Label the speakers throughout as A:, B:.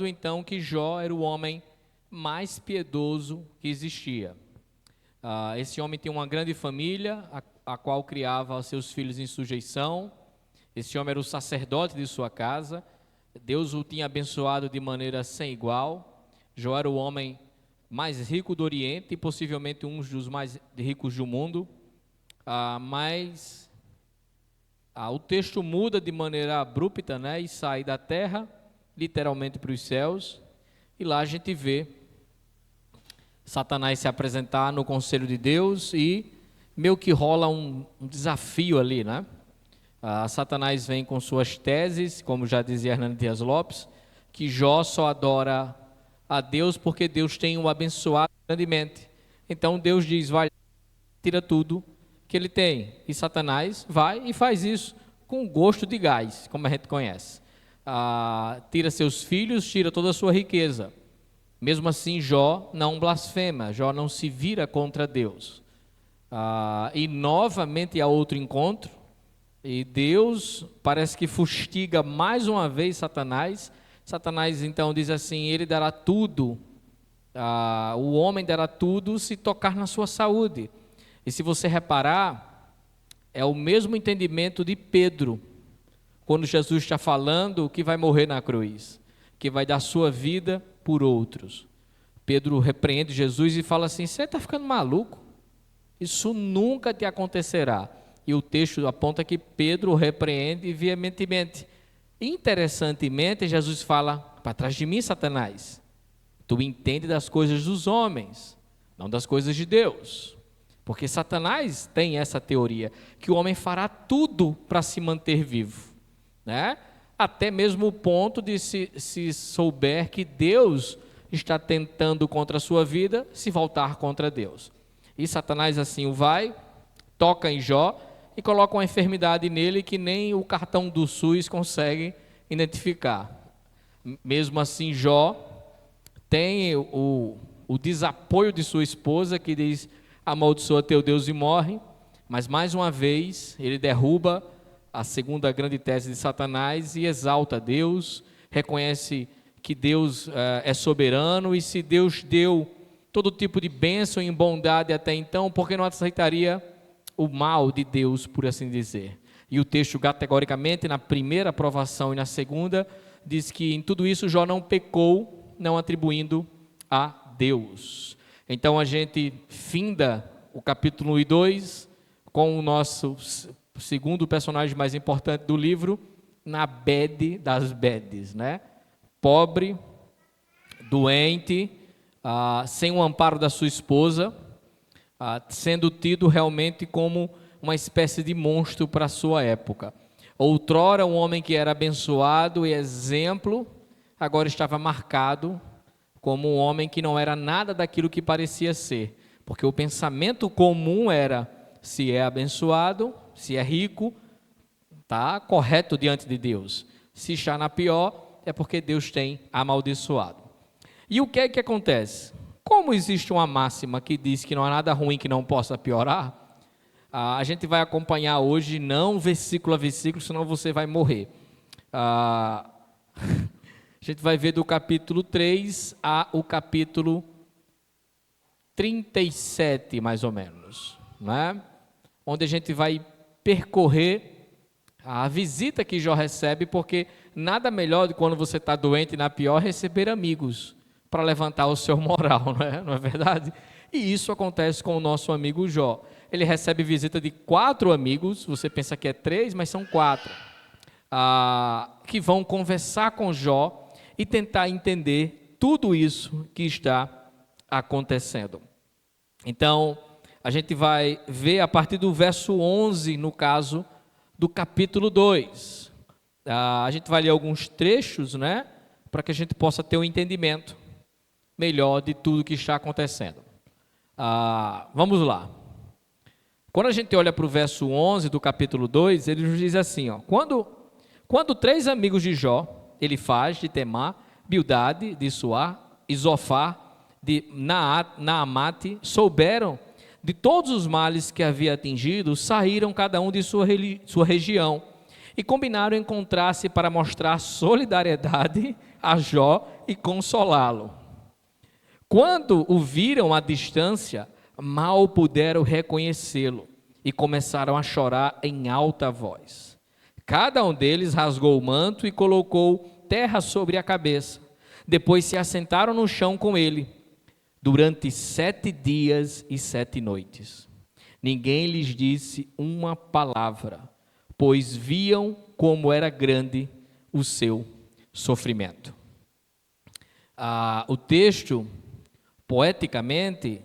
A: mostrando então que Jó era o homem mais piedoso que existia. Esse homem tinha uma grande família, a qual criava seus filhos em sujeição. Esse homem era o sacerdote de sua casa. Deus o tinha abençoado de maneira sem igual. Jó era o homem mais rico do Oriente e possivelmente um dos mais ricos do mundo. Mas o texto muda de maneira abrupta, né, e sai da terra, literalmente para os céus. E lá a gente vê Satanás se apresentar no conselho de Deus e meio que rola um desafio ali, né? Satanás vem com suas teses, como já dizia Hernando Dias Lopes, que Jó só adora a Deus porque Deus tem o abençoado grandemente. Então Deus diz, vai, tira tudo que ele tem. E Satanás vai e faz isso com gosto de gás, como a gente conhece. Tira seus filhos, tira toda a sua riqueza. Mesmo assim, Jó não blasfema, Jó não se vira contra Deus. E novamente há outro encontro, e Deus parece que fustiga mais uma vez Satanás. Satanás então diz assim, ele dará tudo, o homem dará tudo se tocar na sua saúde. E se você reparar, é o mesmo entendimento de Pedro, quando Jesus está falando que vai morrer na cruz, que vai dar sua vida por outros. Pedro repreende Jesus e fala assim, você está ficando maluco? Isso nunca te acontecerá. E o texto aponta que Pedro repreende veementemente. Interessantemente, Jesus fala, para trás de mim, Satanás, tu entende das coisas dos homens, não das coisas de Deus. Porque Satanás tem essa teoria, que o homem fará tudo para se manter vivo, né? Até mesmo o ponto de se souber que Deus está tentando contra a sua vida, se voltar contra Deus. E Satanás assim o vai, toca em Jó e coloca uma enfermidade nele que nem o cartão do SUS consegue identificar. Mesmo assim, Jó tem o desapoio de sua esposa, que diz, amaldiçoa teu Deus e morre, mas mais uma vez ele derruba a segunda grande tese de Satanás e exalta Deus, reconhece que Deus é soberano, e se Deus deu todo tipo de bênção e bondade até então, por que não aceitaria o mal de Deus, por assim dizer? E o texto categoricamente, na primeira aprovação e na segunda, diz que em tudo isso Jó não pecou, não atribuindo a Deus. Então a gente finda o capítulo 1 e 2 com o nosso segundo personagem mais importante do livro, na bad das bads, né? Pobre, doente, sem o amparo da sua esposa, sendo tido realmente como uma espécie de monstro para a sua época. Outrora um homem que era abençoado e exemplo, agora estava marcado como um homem que não era nada daquilo que parecia ser, porque o pensamento comum era, se é abençoado, se é rico, está correto diante de Deus. Se está na pior, é porque Deus tem amaldiçoado. E o que é que acontece? Como existe uma máxima que diz que não há nada ruim que não possa piorar, a gente vai acompanhar hoje, não versículo a versículo, senão você vai morrer. A gente vai ver do capítulo 3 ao capítulo 37, mais ou menos, né? Onde a gente vai percorrer a visita que Jó recebe, porque nada melhor do que quando você está doente e na pior, receber amigos para levantar o seu moral, não é verdade? E isso acontece com o nosso amigo Jó. Ele recebe visita de 4 amigos, você pensa que é 3, mas são 4, que vão conversar com Jó e tentar entender tudo isso que está acontecendo. Então, a gente vai ver a partir do verso 11, no caso do capítulo 2. A gente vai ler alguns trechos, né, para que a gente possa ter um entendimento melhor de tudo que está acontecendo. Vamos lá. Quando a gente olha para o verso 11 do capítulo 2, ele nos diz assim, quando 3 amigos de Jó, Elifaz de Temá, Bildade de Suar e Zofar de Naamate, souberam de todos os males que havia atingido, saíram cada um de sua região e combinaram encontrar-se para mostrar solidariedade a Jó e consolá-lo. Quando o viram à distância, mal puderam reconhecê-lo e começaram a chorar em alta voz. Cada um deles rasgou o manto e colocou terra sobre a cabeça. Depois se assentaram no chão com ele, durante 7 dias e 7 noites. Ninguém lhes disse uma palavra, pois viam como era grande o seu sofrimento. O texto, poeticamente,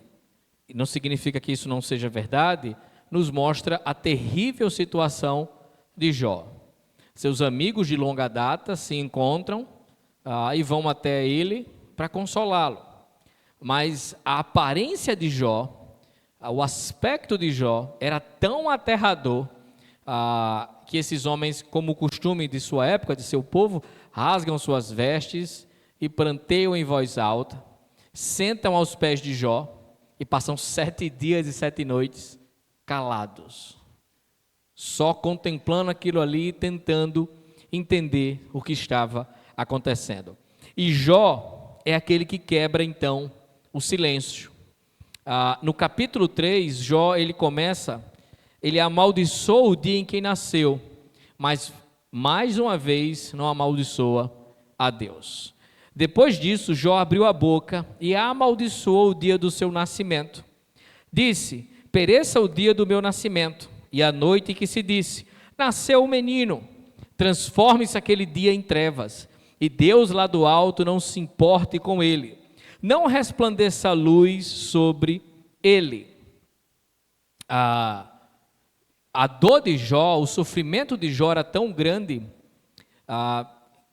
A: não significa que isso não seja verdade, nos mostra a terrível situação de Jó. Seus amigos de longa data se encontram e vão até ele para consolá-lo. Mas a aparência de Jó, o aspecto de Jó era tão aterrador que esses homens, como o costume de sua época, de seu povo, rasgam suas vestes e pranteiam em voz alta, sentam aos pés de Jó e passam 7 dias e 7 noites calados, só contemplando aquilo ali, tentando entender o que estava acontecendo. E Jó é aquele que quebra então o silêncio. No capítulo 3, Jó, ele amaldiçoa o dia em que nasceu, mas mais uma vez não amaldiçoa a Deus. Depois disso, Jó abriu a boca e amaldiçoou o dia do seu nascimento. Disse: pereça o dia do meu nascimento, e a noite em que se disse: nasceu o menino. Transforme-se aquele dia em trevas, e Deus lá do alto não se importe com ele. Não resplandeça a luz sobre ele. A dor de Jó, o sofrimento de Jó era tão grande,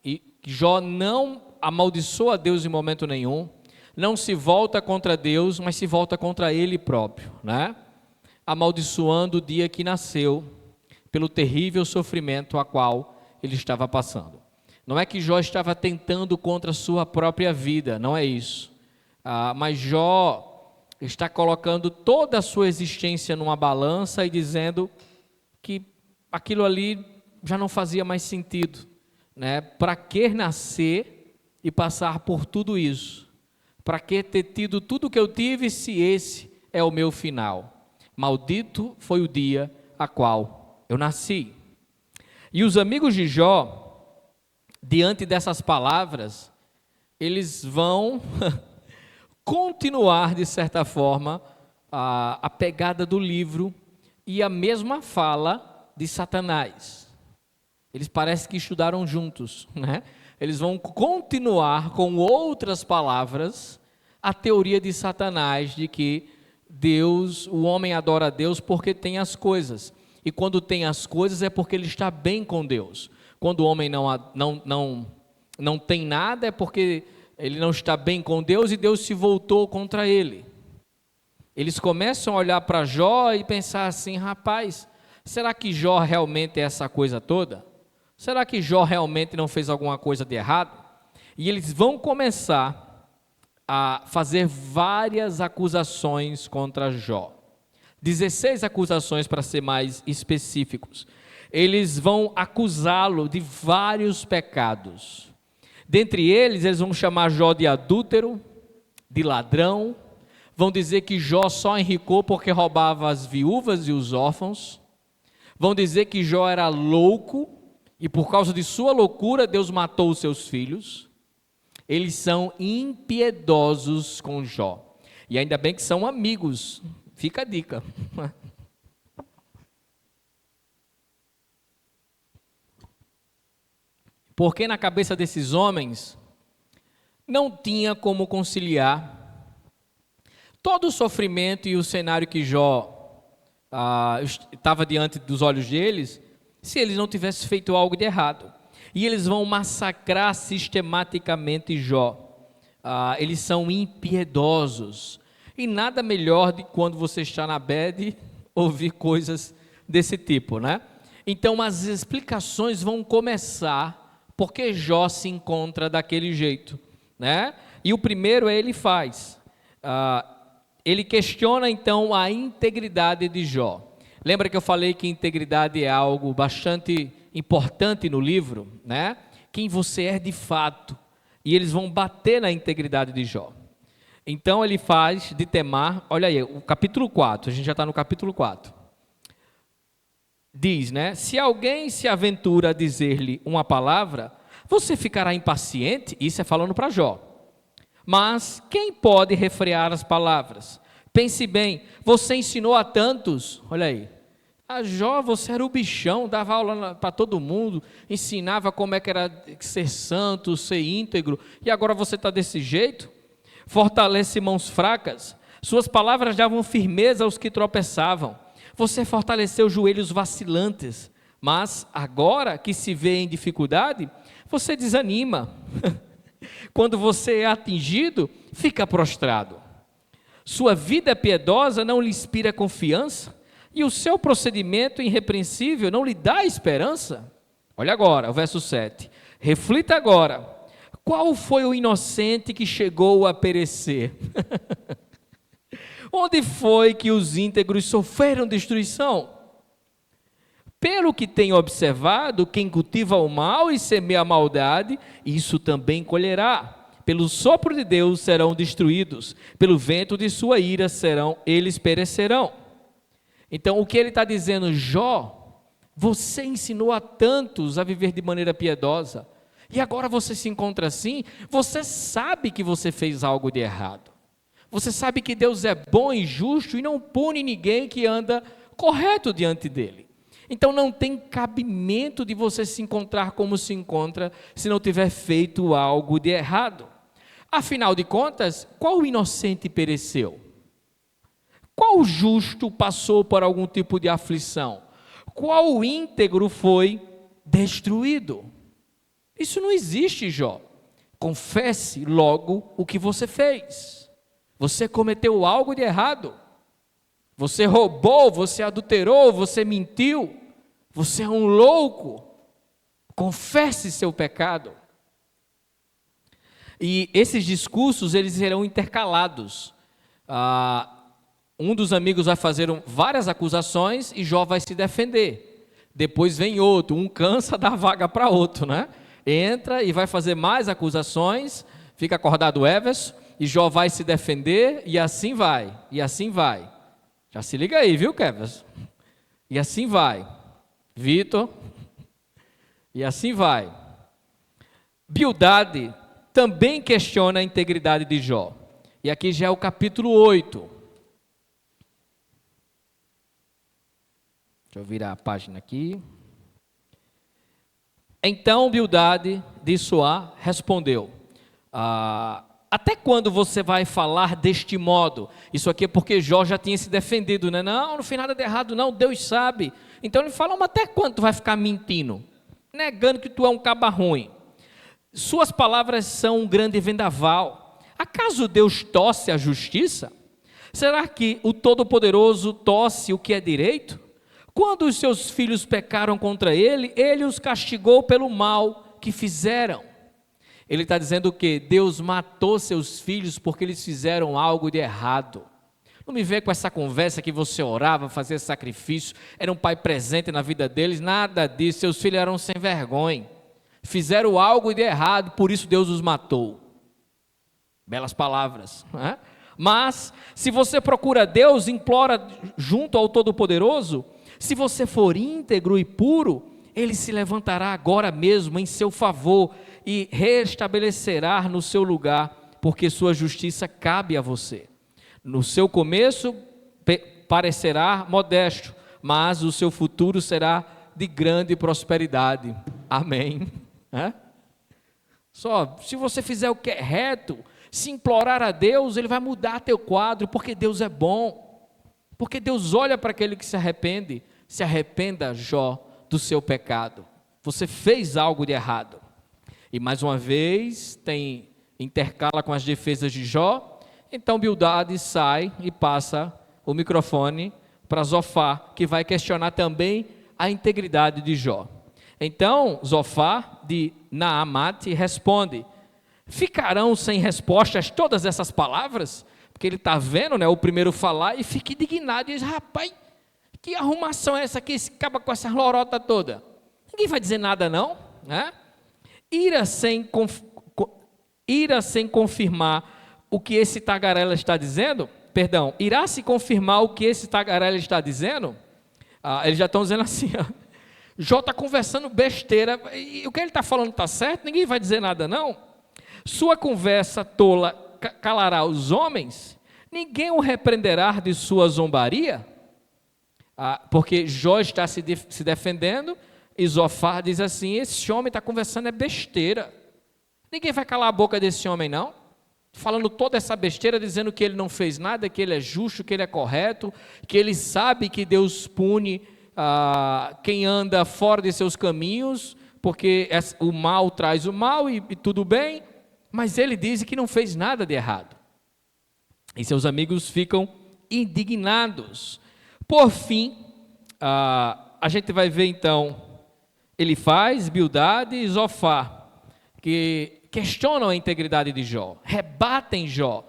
A: e Jó não amaldiçoa a Deus em momento nenhum, não se volta contra Deus, mas se volta contra ele próprio, né? Amaldiçoando o dia que nasceu, pelo terrível sofrimento a qual ele estava passando. Não é que Jó estava tentando contra a sua própria vida, não é isso. Mas Jó está colocando toda a sua existência numa balança e dizendo que aquilo ali já não fazia mais sentido, né? Para que nascer e passar por tudo isso? Para que ter tido tudo que eu tive se esse é o meu final? Maldito foi o dia a qual eu nasci. E os amigos de Jó, diante dessas palavras, eles vão continuar, de certa forma, a pegada do livro e a mesma fala de Satanás. Eles parecem que estudaram juntos, né? Eles vão continuar com outras palavras a teoria de Satanás de que Deus, o homem adora a Deus porque tem as coisas. E quando tem as coisas é porque ele está bem com Deus. Quando o homem não tem nada é porque ele não está bem com Deus e Deus se voltou contra ele. Eles começam a olhar para Jó e pensar assim: rapaz, será que Jó realmente é essa coisa toda? Será que Jó realmente não fez alguma coisa de errado? E eles vão começar a fazer várias acusações contra Jó. 16 acusações, para ser mais específicos. Eles vão acusá-lo de vários pecados. Dentre eles vão chamar Jó de adúltero, de ladrão. Vão dizer que Jó só enricou porque roubava as viúvas e os órfãos. Vão dizer que Jó era louco e por causa de sua loucura Deus matou os seus filhos. Eles são impiedosos com Jó. E ainda bem que são amigos. Fica a dica. Porque na cabeça desses homens não tinha como conciliar todo o sofrimento e o cenário que Jó estava diante dos olhos deles, se eles não tivessem feito algo de errado. E eles vão massacrar sistematicamente Jó. Eles são impiedosos. E nada melhor de quando você está na bed ouvir coisas desse tipo, né? Então as explicações vão começar porque Jó se encontra daquele jeito, né? E o primeiro ele faz. Ele questiona então a integridade de Jó. Lembra que eu falei que integridade é algo bastante importante no livro, né? Quem você é de fato, e eles vão bater na integridade de Jó. Então ele faz de Temar, olha aí, o capítulo 4, a gente já está no capítulo 4. Diz, né? Se alguém se aventura a dizer-lhe uma palavra, você ficará impaciente? Isso é falando para Jó. Mas quem pode refrear as palavras? Pense bem, você ensinou a tantos, olha aí, a Jó você era o bichão, dava aula para todo mundo, ensinava como é que era ser santo, ser íntegro, e agora você está desse jeito? Fortalece mãos fracas, suas palavras davam firmeza aos que tropeçavam, você fortaleceu joelhos vacilantes, mas agora que se vê em dificuldade, você desanima. Quando você é atingido, fica prostrado. Sua vida piedosa não lhe inspira confiança e o seu procedimento irrepreensível não lhe dá esperança? Olha agora, o verso 7. Reflita agora, qual foi o inocente que chegou a perecer? Onde foi que os íntegros sofreram destruição? Pelo que tenho observado, quem cultiva o mal e semeia a maldade, isso também colherá. Pelo sopro de Deus serão destruídos, pelo vento de sua ira eles perecerão. Então, o que ele está dizendo? Jó, você ensinou a tantos a viver de maneira piedosa, e agora você se encontra assim, você sabe que você fez algo de errado. Você sabe que Deus é bom e justo e não pune ninguém que anda correto diante dele. Então não tem cabimento de você se encontrar como se encontra se não tiver feito algo de errado. Afinal de contas, qual inocente pereceu? Qual justo passou por algum tipo de aflição? Qual íntegro foi destruído? Isso não existe, Jó. Confesse logo o que você fez. Você cometeu algo de errado. Você roubou, você adulterou, você mentiu, você é um louco. Confesse seu pecado. E esses discursos, eles serão intercalados. Um dos amigos vai fazer várias acusações e Jó vai se defender. Depois vem outro, um cansa, dá vaga para outro, né? Entra e vai fazer mais acusações, fica acordado o Everson, e Jó vai se defender, e assim vai, e assim vai. Já se liga aí, viu, Kevin? E assim vai. Vitor. E assim vai. Bildade também questiona a integridade de Jó. E aqui já é o capítulo 8. Deixa eu virar a página aqui. Então Bildade de Suá respondeu: até quando você vai falar deste modo? Isso aqui é porque Jó já tinha se defendido, né? Não fiz nada de errado não, Deus sabe. Então ele fala, mas até quando tu vai ficar mentindo? Negando que tu é um caba ruim. Suas palavras são um grande vendaval. Acaso Deus torce a justiça? Será que o Todo-Poderoso torce o que é direito? Quando os seus filhos pecaram contra ele, ele os castigou pelo mal que fizeram. Ele está dizendo que Deus matou seus filhos porque eles fizeram algo de errado. Não me vê com essa conversa que você orava, fazia sacrifício, era um pai presente na vida deles, nada disso, seus filhos eram sem vergonha. Fizeram algo de errado, por isso Deus os matou. Belas palavras, né? Mas, se você procura Deus, implora junto ao Todo-Poderoso, se você for íntegro e puro, Ele se levantará agora mesmo em seu favor e restabelecerá no seu lugar, porque sua justiça cabe a você. No seu começo parecerá modesto, mas o seu futuro será de grande prosperidade. Amém. Só, se você fizer o que é reto, se implorar a Deus, Ele vai mudar teu quadro, porque Deus é bom. Porque Deus olha para aquele que se arrepende. Se arrependa, Jó, do seu pecado. Você fez algo de errado. E mais uma vez, intercala com as defesas de Jó. Então Bildade sai e passa o microfone para Zofar, que vai questionar também a integridade de Jó. Então Zofar de Naamate responde: ficarão sem respostas todas essas palavras? Porque ele está vendo, né, o primeiro falar e fica indignado e diz: rapaz, que arrumação é essa aqui? Esse acaba com essa lorota toda. Ninguém vai dizer nada não, né? Ira sem Ira sem confirmar o que esse tagarela está dizendo? Perdão, irá se confirmar o que esse tagarela está dizendo? Eles já estão dizendo assim, Jó está conversando besteira, e o que ele está falando está certo? Ninguém vai dizer nada não? Sua conversa tola calará os homens? Ninguém o repreenderá de sua zombaria? Porque Jó está se defendendo, e Zofar diz assim, esse homem está conversando é besteira. Ninguém vai calar a boca desse homem não? Falando toda essa besteira, dizendo que ele não fez nada, que ele é justo, que ele é correto, que ele sabe que Deus pune quem anda fora de seus caminhos, porque o mal traz o mal e tudo bem, mas ele diz que não fez nada de errado. E seus amigos ficam indignados. Por fim, a gente vai ver então Elifaz, Bildade e Zofar, que questionam a integridade de Jó, rebatem Jó,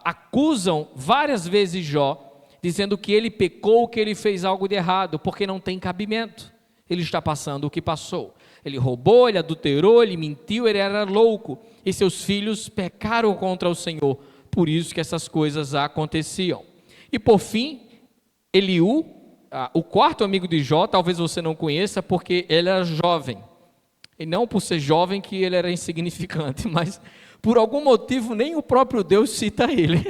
A: acusam várias vezes Jó, dizendo que ele pecou, que ele fez algo de errado, porque não tem cabimento. Ele está passando o que passou. Ele roubou, ele adulterou, ele mentiu, ele era louco, e seus filhos pecaram contra o Senhor, por isso que essas coisas aconteciam. E por fim, Eliú, o quarto amigo de Jó, talvez você não conheça, porque ele era jovem, e não por ser jovem que ele era insignificante, mas por algum motivo nem o próprio Deus cita ele.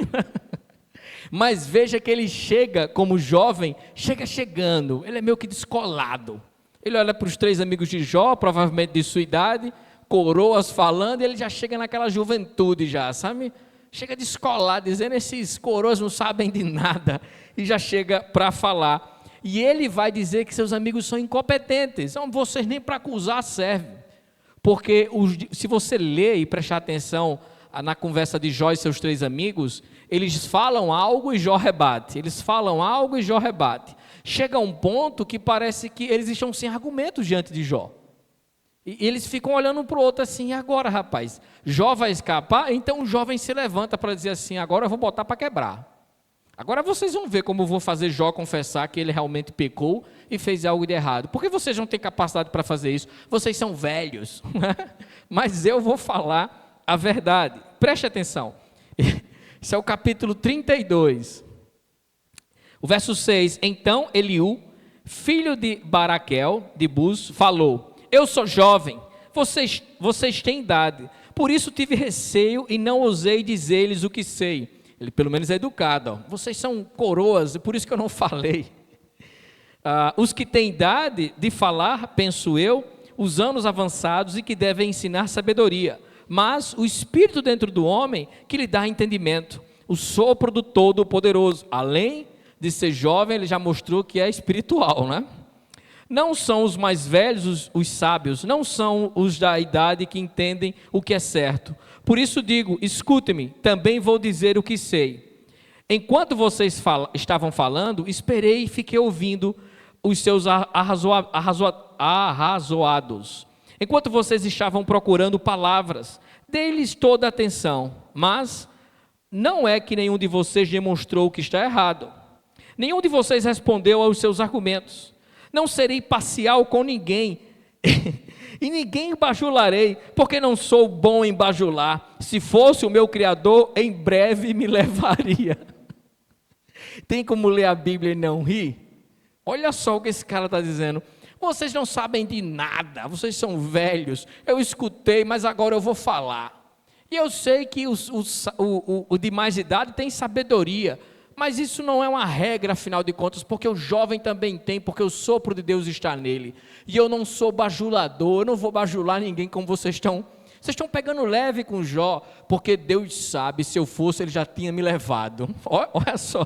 A: Mas veja que ele chega como jovem, chegando, ele é meio que descolado. Ele olha para os três amigos de Jó, provavelmente de sua idade, coroas falando, e ele já chega naquela juventude já, sabe? Chega descolado, dizendo, esses coroas não sabem de nada, e já chega para falar. E ele vai dizer que seus amigos são incompetentes, vocês nem para acusar servem. Porque se você ler e prestar atenção na conversa de Jó e seus três amigos, eles falam algo e Jó rebate, eles falam algo e Jó rebate. Chega um ponto que parece que eles estão sem argumentos diante de Jó. E eles ficam olhando um para o outro assim, e agora rapaz, Jó vai escapar? Então o jovem se levanta para dizer assim, agora eu vou botar para quebrar. Agora vocês vão ver como eu vou fazer Jó confessar que ele realmente pecou e fez algo de errado. Por que vocês não têm capacidade para fazer isso? Vocês são velhos. Mas eu vou falar a verdade. Preste atenção. Esse é o capítulo 32. O verso 6. Então Eliú, filho de Baraquel, de Buz, falou, eu sou jovem, vocês têm idade, por isso tive receio e não ousei dizer-lhes o que sei. Ele pelo menos é educado, vocês são coroas, por isso que eu não falei. Os que têm idade de falar, penso eu, os anos avançados e que devem ensinar sabedoria, mas o Espírito dentro do homem que lhe dá entendimento, o sopro do Todo-Poderoso, além de ser jovem, ele já mostrou que é espiritual, né? Não são os mais velhos os sábios, não são os da idade que entendem o que é certo. Por isso digo, escute-me, também vou dizer o que sei. Enquanto vocês estavam falando, esperei e fiquei ouvindo os seus arrazoados. Enquanto vocês estavam procurando palavras, dei-lhes toda a atenção, mas não é que nenhum de vocês demonstrou que está errado. Nenhum de vocês respondeu aos seus argumentos. Não serei parcial com ninguém, e ninguém bajularei, porque não sou bom em bajular. Se fosse o meu Criador, em breve me levaria. Tem como ler a Bíblia e não rir? Olha só o que esse cara está dizendo. Vocês não sabem de nada, vocês são velhos. Eu escutei, mas agora eu vou falar. E eu sei que o de mais idade tem sabedoria, mas isso não é uma regra, afinal de contas, porque o jovem também tem, porque o sopro de Deus está nele. E eu não sou bajulador, eu não vou bajular ninguém como vocês estão. Vocês estão pegando leve com Jó, porque Deus sabe, se eu fosse, ele já tinha me levado. Olha só.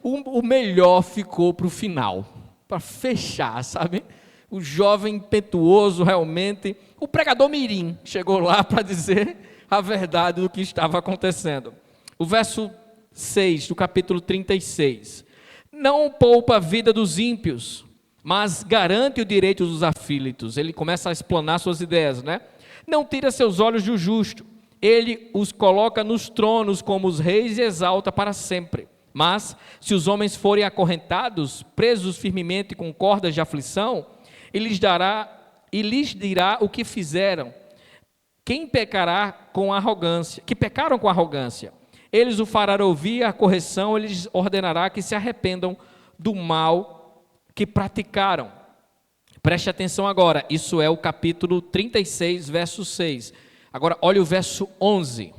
A: O melhor ficou para o final, para fechar, sabe? O jovem impetuoso realmente, o pregador mirim, chegou lá para dizer a verdade do que estava acontecendo. O verso 6 do capítulo 36, não poupa a vida dos ímpios, mas garante o direito dos aflitos. Ele começa a explanar suas ideias, né? Não tira seus olhos do justo, ele os coloca nos tronos como os reis e exalta para sempre. Mas se os homens forem acorrentados, presos firmemente com cordas de aflição, ele lhes dirá o que fizeram. Quem pecará com arrogância, que pecaram com arrogância, eles o farão ouvir a correção, ele lhes ordenará que se arrependam do mal que praticaram. Preste atenção agora, isso é o capítulo 36, verso 6. Agora, olha o verso 11.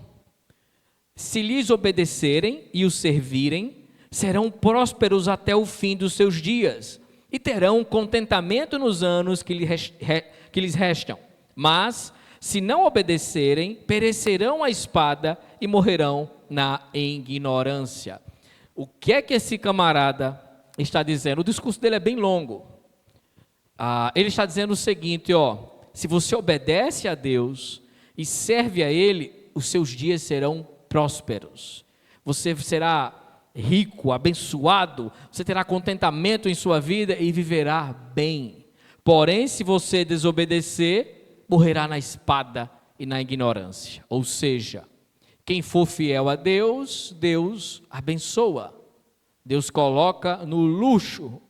A: Se lhes obedecerem e os servirem, serão prósperos até o fim dos seus dias, e terão contentamento nos anos que lhes restam. Mas, se não obedecerem, perecerão à espada e morrerão na ignorância. O que é que esse camarada está dizendo? O discurso dele é bem longo. Ele está dizendo o seguinte, se você obedece a Deus e serve a Ele, os seus dias serão prósperos. Você será rico, abençoado, você terá contentamento em sua vida e viverá bem. Porém, se você desobedecer, morrerá na espada e na ignorância. Ou seja, quem for fiel a Deus, Deus abençoa. Deus coloca no luxo.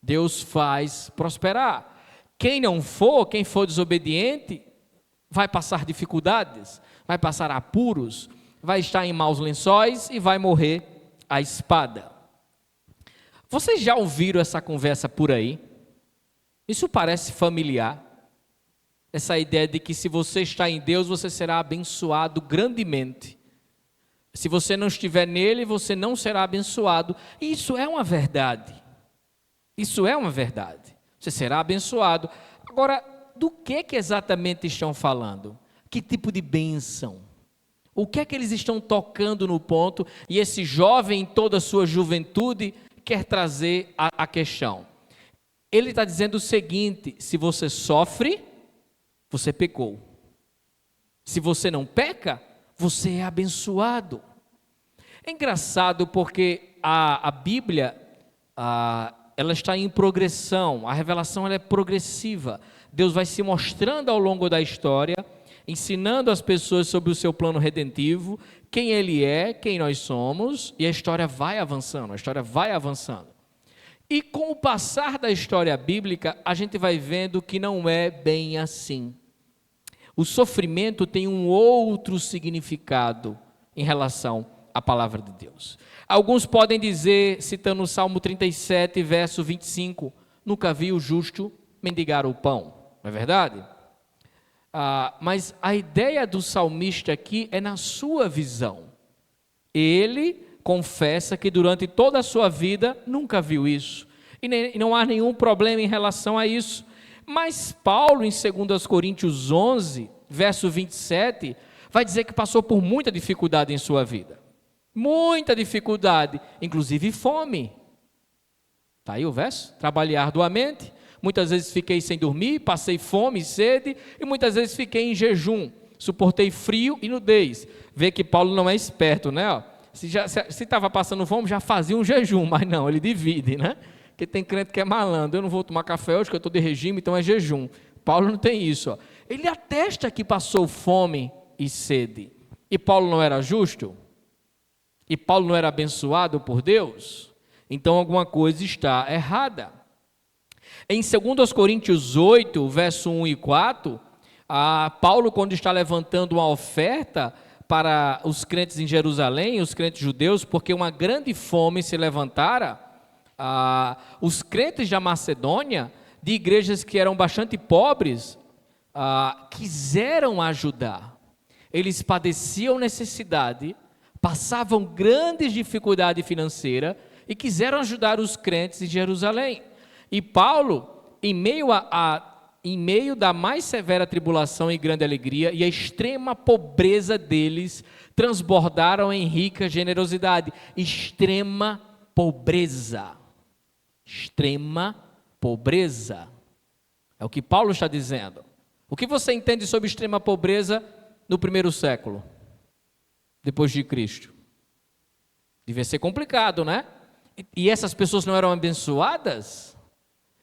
A: Deus faz prosperar. Quem não for, quem for desobediente, vai passar dificuldades, vai passar apuros, vai estar em maus lençóis e vai morrer à espada. Vocês já ouviram essa conversa por aí? Isso parece familiar. Essa ideia de que se você está em Deus, você será abençoado grandemente. Se você não estiver nele, você não será abençoado. E isso é uma verdade. Isso é uma verdade. Você será abençoado. Agora, do que exatamente estão falando? Que tipo de bênção? O que é que eles estão tocando no ponto? E esse jovem, em toda a sua juventude, quer trazer a questão. Ele está dizendo o seguinte: se você sofre, você pecou. Se você não peca, você é abençoado. É engraçado porque a Bíblia, ela está em progressão, a revelação ela é progressiva. Deus vai se mostrando ao longo da história, ensinando as pessoas sobre o seu plano redentivo, quem Ele é, quem nós somos, e a história vai avançando, E com o passar da história bíblica, a gente vai vendo que não é bem assim. O sofrimento tem um outro significado em relação à palavra de Deus. Alguns podem dizer, citando o Salmo 37, verso 25, nunca vi o justo mendigar o pão, não é verdade? Mas a ideia do salmista aqui é na sua visão. Ele confessa que durante toda a sua vida nunca viu isso, e não há nenhum problema em relação a isso. Mas Paulo, em 2 Coríntios 11, verso 27, vai dizer que passou por muita dificuldade em sua vida. Muita dificuldade, inclusive fome. Está aí o verso? Trabalhei arduamente, muitas vezes fiquei sem dormir, passei fome e sede, e muitas vezes fiquei em jejum, suportei frio e nudez. Vê que Paulo não é esperto, né? Se estava passando fome, já fazia um jejum, mas não, ele divide, né? Porque tem crente que é malandro, eu não vou tomar café hoje, que eu estou de regime, então é jejum. Paulo não tem isso. Ele atesta que passou fome e sede. E Paulo não era justo? E Paulo não era abençoado por Deus? Então alguma coisa está errada. Em 2 Coríntios 8, verso 1 e 4, Paulo, quando está levantando uma oferta para os crentes em Jerusalém, os crentes judeus, porque uma grande fome se levantara, os crentes da Macedônia, de igrejas que eram bastante pobres, quiseram ajudar. Eles padeciam necessidade, passavam grandes dificuldades financeiras e quiseram ajudar os crentes em Jerusalém. E Paulo, em meio da mais severa tribulação e grande alegria, e a extrema pobreza deles, transbordaram em rica generosidade. Extrema pobreza. Extrema pobreza. É o que Paulo está dizendo. O que você entende sobre extrema pobreza no primeiro século, depois de Cristo? Devia ser complicado, né? E essas pessoas não eram abençoadas?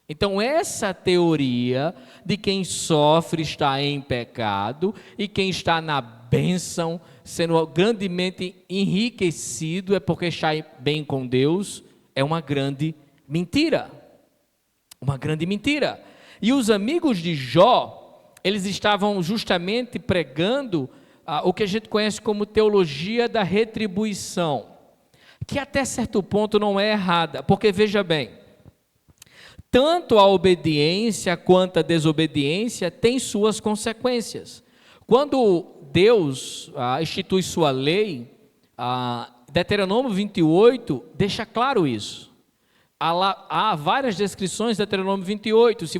A: Então essa teoria de quem sofre está em pecado e quem está na bênção, sendo grandemente enriquecido, é porque está bem com Deus, é uma grande mentira. Uma grande mentira. E os amigos de Jó, eles estavam justamente pregando o que a gente conhece como teologia da retribuição, que até certo ponto não é errada, porque veja bem, tanto a obediência quanto a desobediência têm suas consequências. Quando Deus institui sua lei, Deuteronômio 28 deixa claro isso. Há várias descrições de Deuteronômio 28, se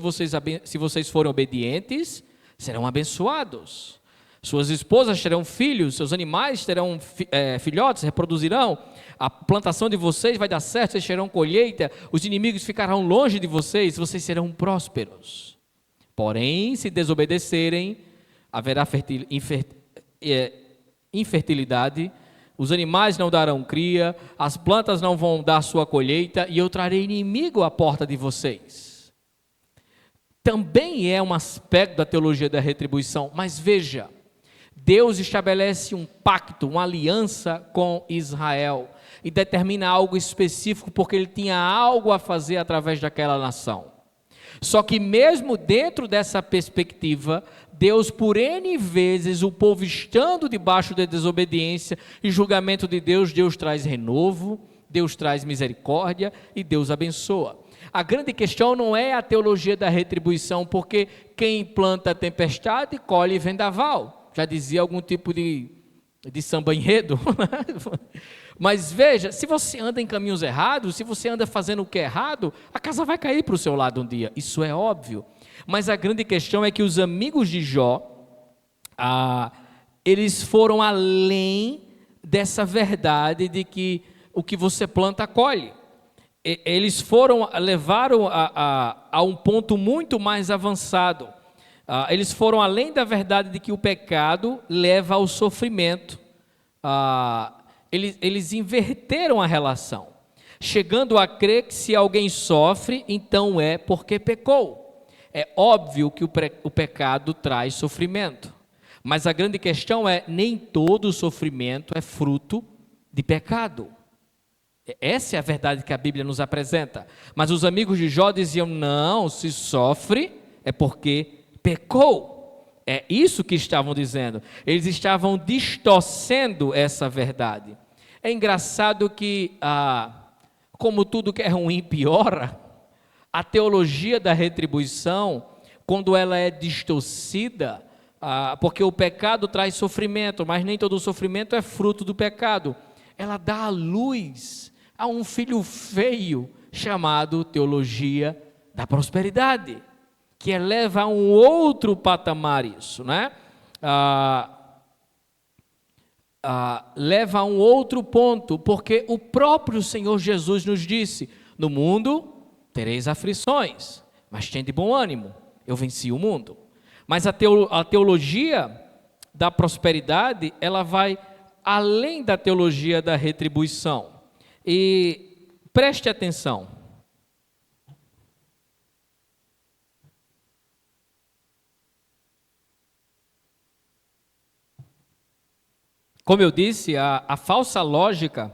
A: vocês forem obedientes, serão abençoados. Suas esposas terão filhos, seus animais terão filhotes, reproduzirão, a plantação de vocês vai dar certo, vocês terão colheita, os inimigos ficarão longe de vocês, vocês serão prósperos. Porém, se desobedecerem, haverá infertilidade, os animais não darão cria, as plantas não vão dar sua colheita, e eu trarei inimigo à porta de vocês. Também é um aspecto da teologia da retribuição, mas veja, Deus estabelece um pacto, uma aliança com Israel e determina algo específico porque ele tinha algo a fazer através daquela nação. Só que mesmo dentro dessa perspectiva, Deus por N vezes, o povo estando debaixo da desobediência e julgamento de Deus, Deus traz renovo, Deus traz misericórdia e Deus abençoa. A grande questão não é a teologia da retribuição, porque quem planta tempestade, colhe vendaval. Já dizia algum tipo de samba enredo. Mas veja, se você anda em caminhos errados, se você anda fazendo o que é errado, a casa vai cair para o seu lado um dia, isso é óbvio. Mas a grande questão é que os amigos de Jó, eles foram além dessa verdade de que o que você planta, colhe. Eles levaram a um ponto muito mais avançado. Eles foram além da verdade de que o pecado leva ao sofrimento. Eles inverteram a relação, chegando a crer que se alguém sofre, então é porque pecou. É óbvio que o pecado traz sofrimento, mas a grande questão é, nem todo sofrimento é fruto de pecado. Essa é a verdade que a Bíblia nos apresenta. Mas os amigos de Jó diziam, não, se sofre é porque pecou. É isso que estavam dizendo. Eles estavam distorcendo essa verdade. É engraçado que, como tudo que é ruim piora, a teologia da retribuição, quando ela é distorcida, porque o pecado traz sofrimento, mas nem todo sofrimento é fruto do pecado, ela dá à luz a um filho feio chamado teologia da prosperidade, que eleva a um outro patamar isso, né? Leva a um outro ponto, porque o próprio Senhor Jesus nos disse, no mundo tereis aflições, mas tende bom ânimo, eu venci o mundo. Mas a teologia da prosperidade, ela vai além da teologia da retribuição. E preste atenção. Como eu disse, a falsa lógica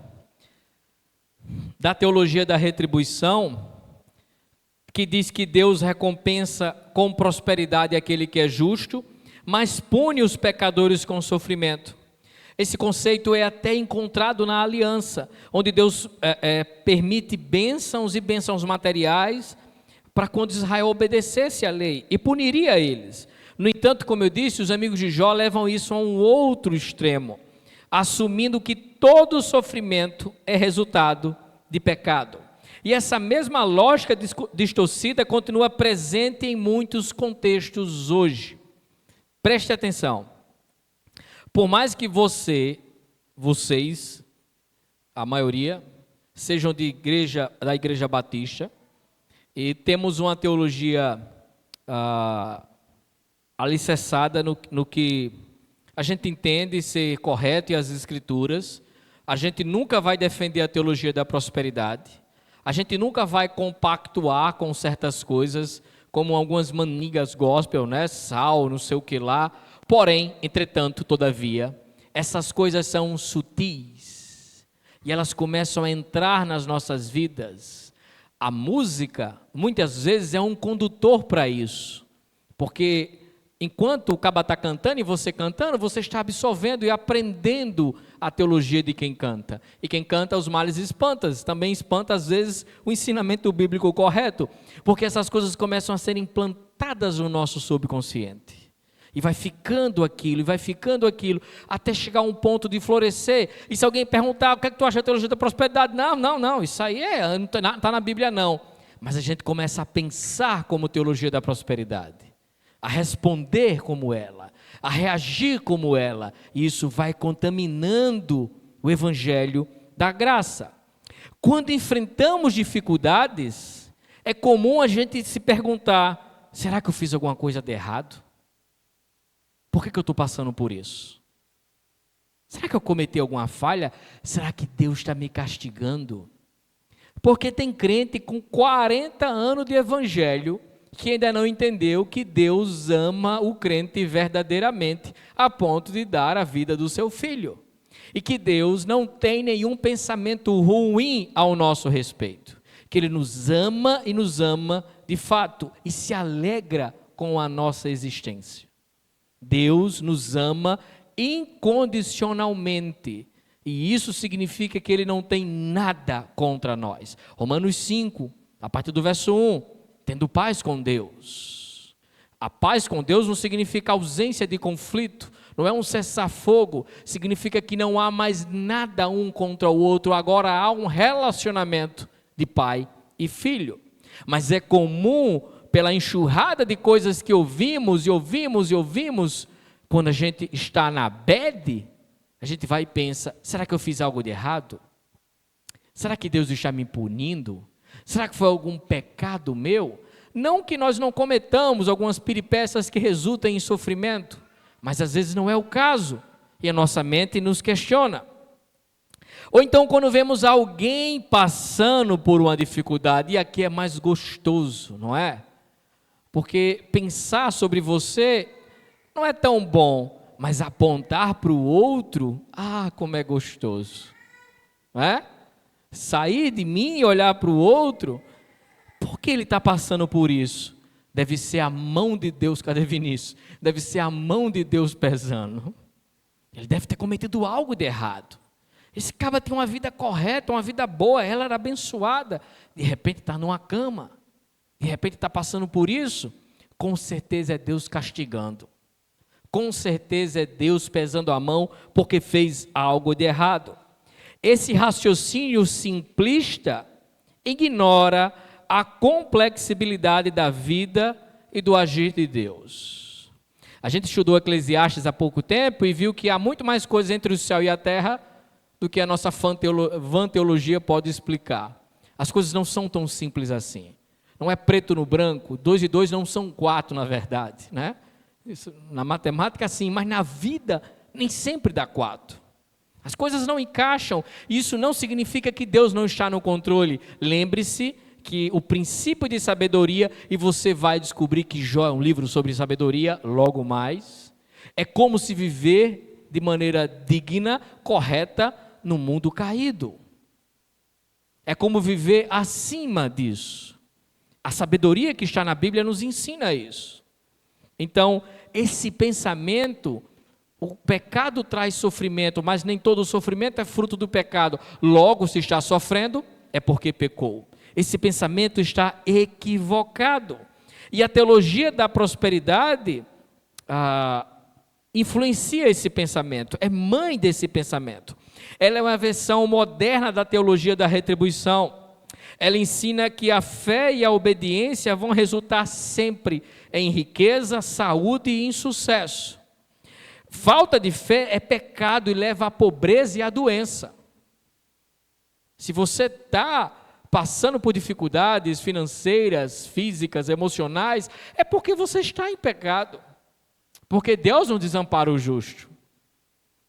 A: da teologia da retribuição, que diz que Deus recompensa com prosperidade aquele que é justo, mas pune os pecadores com sofrimento. Esse conceito é até encontrado na aliança, onde Deus permite bênçãos e bênçãos materiais para quando Israel obedecesse a lei e puniria eles. No entanto, como eu disse, os amigos de Jó levam isso a um outro extremo, assumindo que todo sofrimento é resultado de pecado. E essa mesma lógica distorcida continua presente em muitos contextos hoje. Preste atenção. Por mais que vocês, a maioria, sejam da Igreja Batista, e temos uma teologia alicerçada no que a gente entende ser correto e as Escrituras, a gente nunca vai defender a teologia da prosperidade, a gente nunca vai compactuar com certas coisas, como algumas manigas gospel, né? Sal, não sei o que lá. Porém, entretanto, todavia, essas coisas são sutis e elas começam a entrar nas nossas vidas. A música, muitas vezes, é um condutor para isso, porque Enquanto o caba está cantando e você cantando, você está absorvendo e aprendendo a teologia de quem canta. E quem canta os males espanta, também espanta às vezes o ensinamento bíblico correto, porque essas coisas começam a ser implantadas no nosso subconsciente. E vai ficando aquilo, até chegar a um ponto de florescer. E se alguém perguntar, o que é que tu acha da teologia da prosperidade? Não, isso aí não está na Bíblia não. Mas a gente começa a pensar como teologia da prosperidade, a responder como ela, a reagir como ela, e isso vai contaminando o evangelho da graça. Quando enfrentamos dificuldades, é comum a gente se perguntar, será que eu fiz alguma coisa de errado? Por que eu estou passando por isso? Será que eu cometi alguma falha? Será que Deus está me castigando? Porque tem crente com 40 anos de evangelho que ainda não entendeu que Deus ama o crente verdadeiramente, a ponto de dar a vida do seu filho. E que Deus não tem nenhum pensamento ruim ao nosso respeito. Que Ele nos ama e nos ama de fato e se alegra com a nossa existência. Deus nos ama incondicionalmente. E isso significa que Ele não tem nada contra nós. Romanos 5, a partir do verso 1. Tendo paz com Deus. A paz com Deus não significa ausência de conflito, não é um cessar-fogo, significa que não há mais nada um contra o outro, agora há um relacionamento de pai e filho. Mas é comum, pela enxurrada de coisas que ouvimos, quando a gente está na bad, a gente vai e pensa, será que eu fiz algo de errado? Será que Deus está me punindo? Será que foi algum pecado meu? Não que nós não cometamos algumas peripécias que resultam em sofrimento, mas às vezes não é o caso, e a nossa mente nos questiona. Ou então quando vemos alguém passando por uma dificuldade, e aqui é mais gostoso, não é? Porque pensar sobre você não é tão bom, mas apontar para o outro, como é gostoso, não é? Sair de mim e olhar para o outro, por que ele está passando por isso? Deve ser a mão de Deus, cadê Vinícius? Deve ser a mão de Deus pesando. Ele deve ter cometido algo de errado. Esse cara tem uma vida correta, uma vida boa, ela era abençoada. De repente está numa cama, de repente está passando por isso. Com certeza é Deus castigando. Com certeza é Deus pesando a mão porque fez algo de errado. Esse raciocínio simplista ignora a complexibilidade da vida e do agir de Deus. A gente estudou Eclesiastes há pouco tempo e viu que há muito mais coisas entre o céu e a terra do que a nossa vã teologia pode explicar. As coisas não são tão simples assim. Não é preto no branco, 2 e 2 não são 4 na verdade, né? Isso, na matemática sim, mas na vida nem sempre dá 4. As coisas não encaixam, isso não significa que Deus não está no controle. Lembre-se que o princípio de sabedoria, e você vai descobrir que Jó é um livro sobre sabedoria, logo mais, é como se viver de maneira digna, correta, no mundo caído. É como viver acima disso. A sabedoria que está na Bíblia nos ensina isso. Então, esse pensamento, o pecado traz sofrimento, mas nem todo sofrimento é fruto do pecado. Logo, se está sofrendo, é porque pecou. Esse pensamento está equivocado. E a teologia da prosperidade influencia esse pensamento, é mãe desse pensamento. Ela é uma versão moderna da teologia da retribuição. Ela ensina que a fé e a obediência vão resultar sempre em riqueza, saúde e em sucesso. Falta de fé é pecado e leva à pobreza e à doença. Se você está passando por dificuldades financeiras, físicas, emocionais, é porque você está em pecado. Porque Deus não desampara o justo.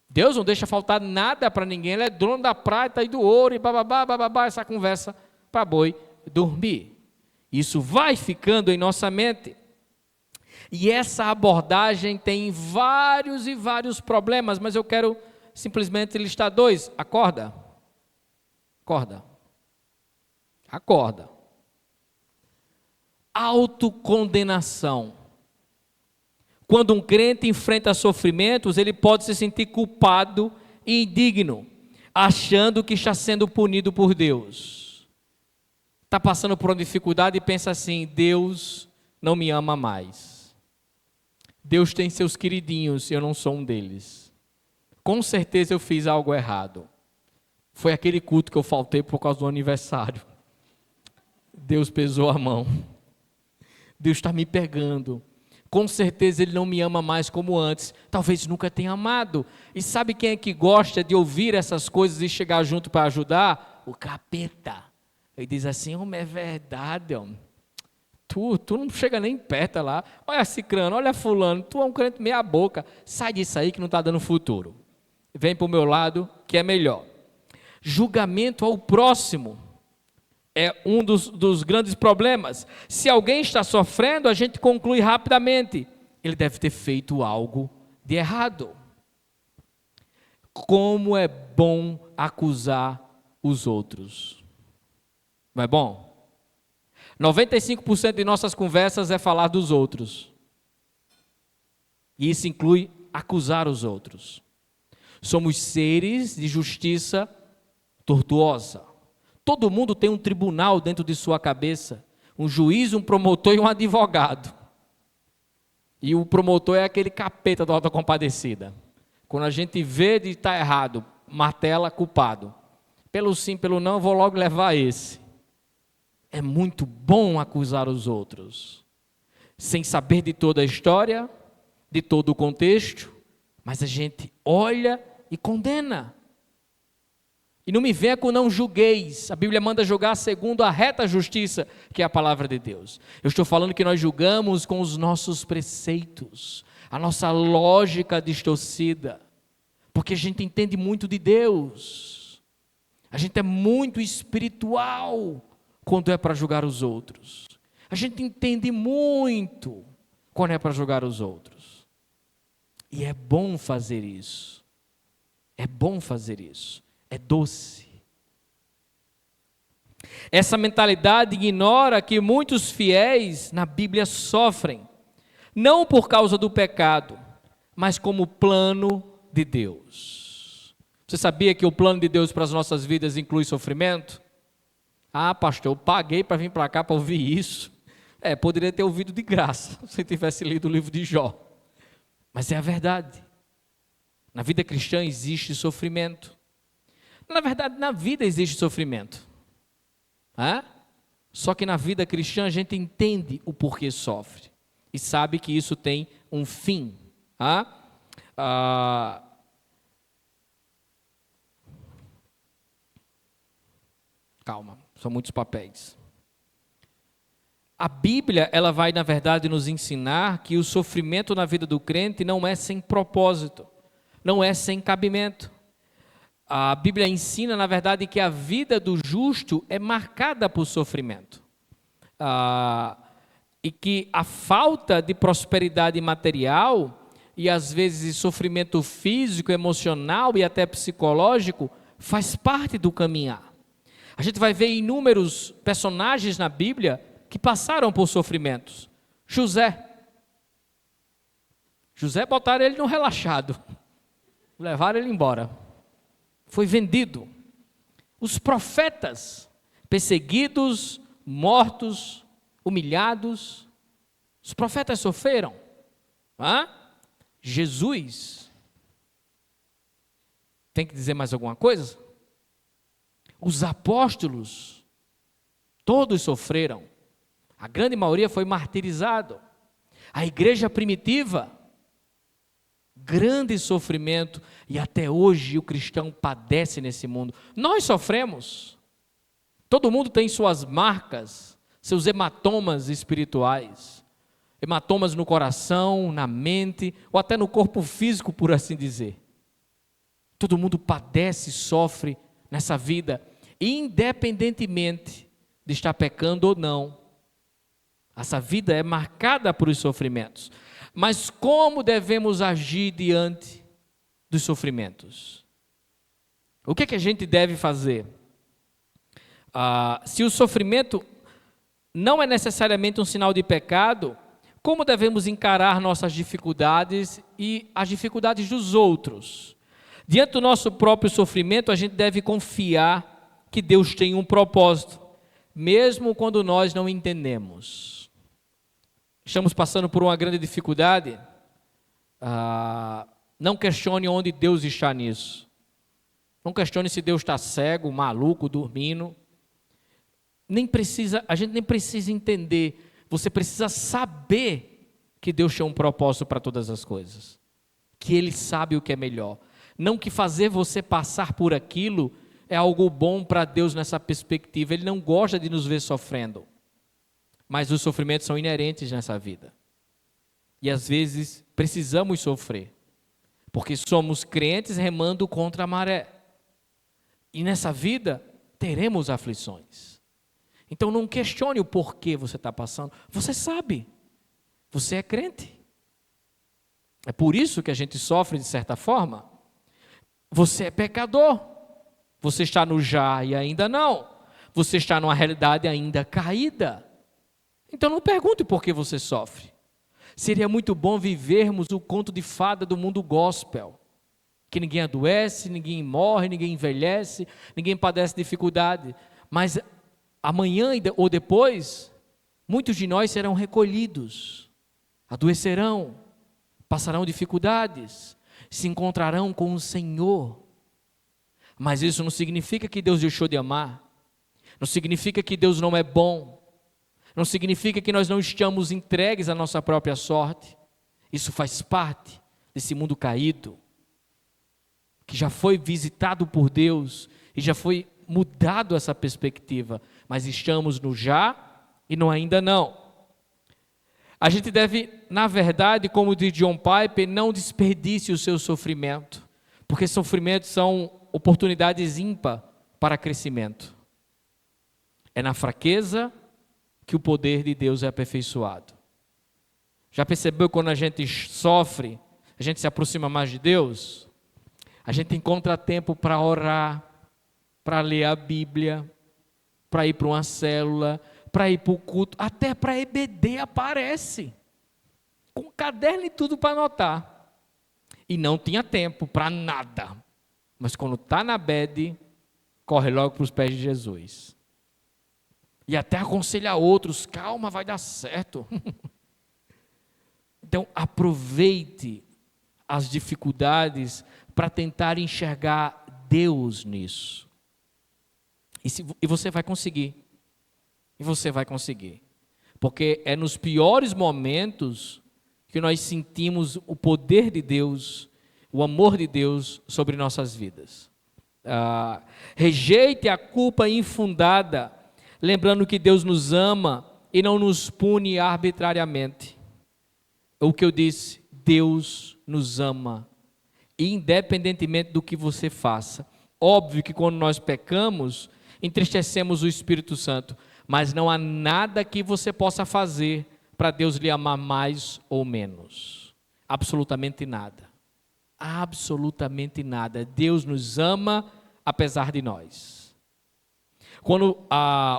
A: Deus não deixa faltar nada para ninguém. Ele é dono da prata e do ouro e bababá, essa conversa para boi dormir. Isso vai ficando em nossa mente. E essa abordagem tem vários e vários problemas, mas eu quero simplesmente listar 2. Acorda. Autocondenação. Quando um crente enfrenta sofrimentos, ele pode se sentir culpado e indigno, achando que está sendo punido por Deus. Está passando por uma dificuldade e pensa assim: Deus não me ama mais. Deus tem seus queridinhos e eu não sou um deles. Com certeza eu fiz algo errado. Foi aquele culto que eu faltei por causa do aniversário. Deus pesou a mão. Deus está me pegando. Com certeza Ele não me ama mais como antes. Talvez nunca tenha amado. E sabe quem é que gosta de ouvir essas coisas e chegar junto para ajudar? O capeta. Ele diz assim: homem, é verdade, homem. Tu não chega nem perto lá. Olha cicrano, olha fulano. Tu é um crente meia boca. Sai disso aí que não está dando futuro. Vem para o meu lado que é melhor. Julgamento ao próximo é um dos grandes problemas. Se alguém está sofrendo, a gente conclui rapidamente: ele deve ter feito algo de errado. Como é bom acusar os outros. Não é bom? 95% de nossas conversas é falar dos outros. E isso inclui acusar os outros. Somos seres de justiça tortuosa. Todo mundo tem um tribunal dentro de sua cabeça, um juiz, um promotor e um advogado. E o promotor é aquele capeta da Auto da Compadecida. Quando a gente vê de estar errado, martela, culpado. Pelo sim, pelo não, eu vou logo levar esse. É muito bom acusar os outros, sem saber de toda a história, de todo o contexto, mas a gente olha e condena. E não me venha com não julgueis. A Bíblia manda julgar segundo a reta justiça, que é a palavra de Deus. Eu estou falando que nós julgamos com os nossos preceitos, a nossa lógica distorcida, porque a gente entende muito de Deus. A gente é muito espiritual quando é para julgar os outros. A gente entende muito quando é para julgar os outros. E é bom fazer isso. É bom fazer isso. É doce. Essa mentalidade ignora que muitos fiéis na Bíblia sofrem, não por causa do pecado, mas como plano de Deus. Você sabia que o plano de Deus para as nossas vidas inclui sofrimento? Ah, pastor, eu paguei para vir para cá para ouvir isso. Poderia ter ouvido de graça, se tivesse lido o livro de Jó. Mas é a verdade. Na vida cristã existe sofrimento. Na verdade, na vida existe sofrimento. Só que na vida cristã a gente entende o porquê sofre. E sabe que isso tem um fim. Calma, são muitos papéis. A Bíblia, ela vai, na verdade, nos ensinar que o sofrimento na vida do crente não é sem propósito, não é sem cabimento. A Bíblia ensina, na verdade, que a vida do justo é marcada por sofrimento. E que a falta de prosperidade material, e às vezes sofrimento físico, emocional e até psicológico, faz parte do caminhar. A gente vai ver inúmeros personagens na Bíblia que passaram por sofrimentos. José botaram ele no relaxado, levaram ele embora, foi vendido. Os profetas, perseguidos, mortos, humilhados, os profetas sofreram. Jesus, tem que dizer mais alguma coisa? Os apóstolos, todos sofreram. A grande maioria foi martirizado. A igreja primitiva, grande sofrimento, e até hoje o cristão padece nesse mundo. Nós sofremos. Todo mundo tem suas marcas, seus hematomas espirituais. Hematomas no coração, na mente, ou até no corpo físico, por assim dizer. Todo mundo padece, sofre nessa vida, independentemente de estar pecando ou não. Essa vida é marcada por os sofrimentos. Mas como devemos agir diante dos sofrimentos? O que a gente deve fazer? Se o sofrimento não é necessariamente um sinal de pecado, Como devemos encarar nossas dificuldades e as dificuldades dos outros? Diante do nosso próprio sofrimento, a gente deve confiar que Deus tem um propósito, mesmo quando nós não entendemos. Estamos passando por uma grande dificuldade? Não questione onde Deus está nisso. Não questione se Deus está cego, maluco, dormindo. A gente nem precisa entender. Você precisa saber que Deus tem um propósito para todas as coisas. Que Ele sabe o que é melhor. Não que fazer você passar por aquilo é algo bom para Deus nessa perspectiva. Ele não gosta de nos ver sofrendo. Mas os sofrimentos são inerentes nessa vida. E às vezes precisamos sofrer. Porque somos crentes remando contra a maré. E nessa vida teremos aflições. Então não questione o porquê você está passando. Você sabe. Você é crente. É por isso que a gente sofre de certa forma. Você é pecador. Você está no já e ainda não. Você está numa realidade ainda caída. Então não pergunte por que você sofre. Seria muito bom vivermos o conto de fada do mundo gospel. Que ninguém adoece, ninguém morre, ninguém envelhece, ninguém padece dificuldade. Mas amanhã ou depois, muitos de nós serão recolhidos, adoecerão, passarão dificuldades, se encontrarão com o Senhor. Mas isso não significa que Deus deixou de amar, não significa que Deus não é bom, não significa que nós não estamos entregues à nossa própria sorte. Isso faz parte desse mundo caído, que já foi visitado por Deus e já foi mudado essa perspectiva, mas estamos no já e no ainda não. A gente deve, na verdade, como diz John Piper, não desperdice o seu sofrimento, porque sofrimentos são oportunidades ímpar para crescimento. É na fraqueza que o poder de Deus é aperfeiçoado. Já percebeu quando a gente sofre, a gente se aproxima mais de Deus? A gente encontra tempo para orar, para ler a Bíblia, para ir para uma célula, para ir para o culto, até para EBD aparece, com caderno e tudo para anotar. E não tinha tempo para nada, mas quando está na bed, corre logo para os pés de Jesus. E até aconselha outros, calma, vai dar certo. Então aproveite as dificuldades para tentar enxergar Deus nisso. E você vai conseguir. E você vai conseguir. Porque é nos piores momentos que nós sentimos o poder de Deus, o amor de Deus sobre nossas vidas. Rejeite a culpa infundada, lembrando que Deus nos ama e não nos pune arbitrariamente. O que eu disse, Deus nos ama, independentemente do que você faça. Óbvio que quando nós pecamos, entristecemos o Espírito Santo, mas não há nada que você possa fazer para Deus lhe amar mais ou menos. Absolutamente nada. Absolutamente nada. Deus nos ama apesar de nós. Quando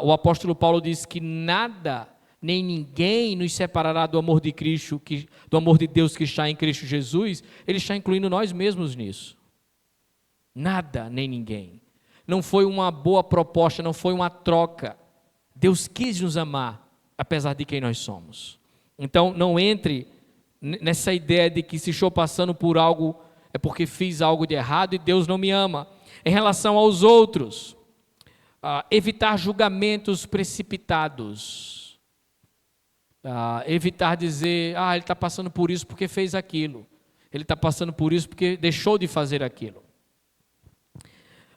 A: o apóstolo Paulo diz que nada nem ninguém nos separará do amor de Cristo, do amor de Deus que está em Cristo Jesus, ele está incluindo nós mesmos nisso. Nada nem ninguém. Não foi uma boa proposta, não foi uma troca. Deus quis nos amar, apesar de quem nós somos. Então, não entre nessa ideia de que se estou passando por algo, é porque fiz algo de errado e Deus não me ama. Em relação aos outros, evitar julgamentos precipitados. Evitar dizer, ele está passando por isso porque fez aquilo. Ele está passando por isso porque deixou de fazer aquilo.